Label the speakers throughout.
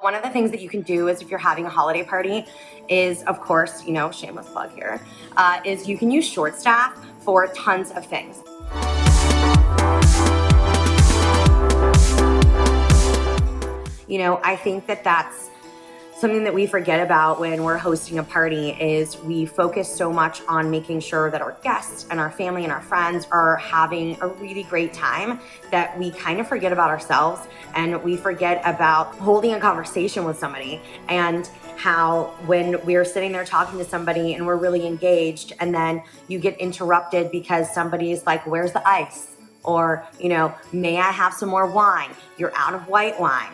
Speaker 1: One of the things that you can do is if you're having a holiday party is, of course, shameless plug here, is you can use short staff for tons of things. I think that that's something that we forget about when we're hosting a party is we focus so much on making sure that our guests and our family and our friends are having a really great time that we kind of forget about ourselves, and we forget about holding a conversation with somebody, and how when we're sitting there talking to somebody and we're really engaged and then you get interrupted because somebody's like, "Where's the ice?" Or, "May I have some more wine? You're out of white wine."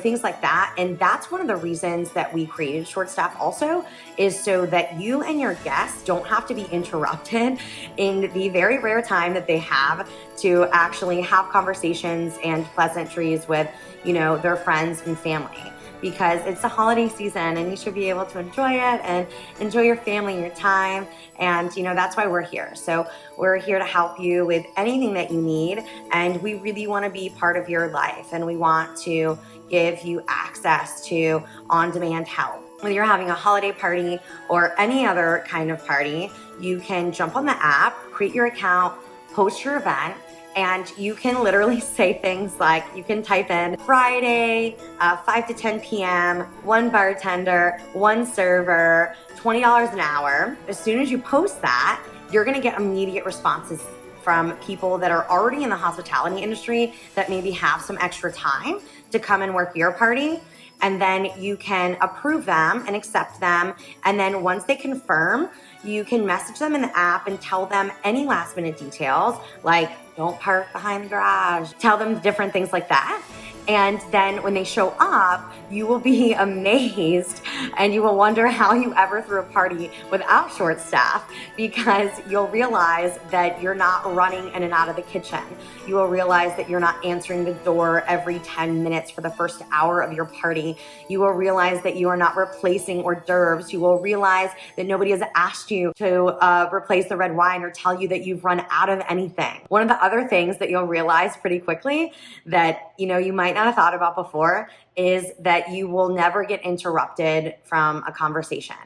Speaker 1: Things like that. And that's one of the reasons that we created short staff also, is so that you and your guests don't have to be interrupted in the very rare time that they have to actually have conversations and pleasantries with, their friends and family. Because it's the holiday season and you should be able to enjoy it and enjoy your family and your time. And, that's why we're here. So we're here to help you with anything that you need. And we really want to be part of your life. And we want to give you access to on-demand help. When you're having a holiday party or any other kind of party, you can jump on the app, create your account, post your event, and you can literally say things like, you can type in Friday, 5 to 10 p.m., one bartender, one server, $20 an hour. As soon as you post that, you're gonna get immediate responses from people that are already in the hospitality industry that maybe have some extra time to come and work your party. And then you can approve them and accept them. And then once they confirm, you can message them in the app and tell them any last minute details, like don't park behind the garage, tell them different things like that. And then when they show up, you will be amazed and you will wonder how you ever threw a party without short staff, because you'll realize that you're not running in and out of the kitchen. You will realize that you're not answering the door every 10 minutes for the first hour of your party. You will realize that you are not replacing hors d'oeuvres. You will realize that nobody has asked you to replace the red wine or tell you that you've run out of anything. One of the other things that you'll realize pretty quickly that you might not have thought about before is that you will never get interrupted from a conversation.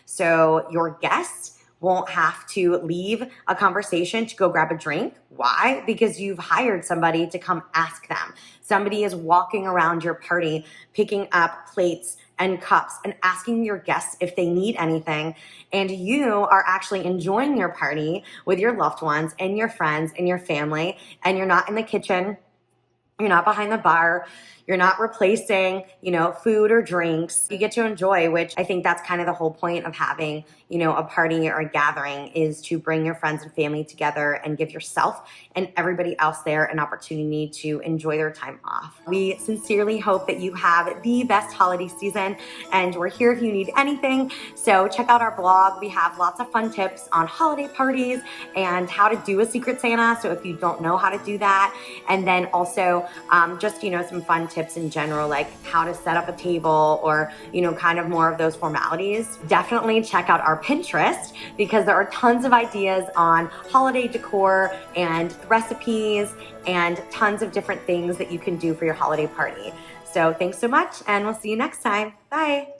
Speaker 1: So your guests won't have to leave a conversation to go grab a drink. Why? Because you've hired somebody to come ask them. Somebody is walking around your party, picking up plates and cups and asking your guests if they need anything. And you are actually enjoying your party with your loved ones and your friends and your family, and you're not in the kitchen. You're not behind the bar. You're not replacing, food or drinks. You get to enjoy, which I think that's kind of the whole point of having, a party or a gathering, is to bring your friends and family together and give yourself and everybody else there an opportunity to enjoy their time off. We sincerely hope that you have the best holiday season, and we're here if you need anything. So check out our blog. We have lots of fun tips on holiday parties and how to do a Secret Santa. So if you don't know how to do that, and then also just, some fun tips in general, like how to set up a table or, kind of more of those formalities. Definitely check out our Pinterest, because there are tons of ideas on holiday decor and recipes and tons of different things that you can do for your holiday party. So thanks so much, and we'll see you next time. Bye.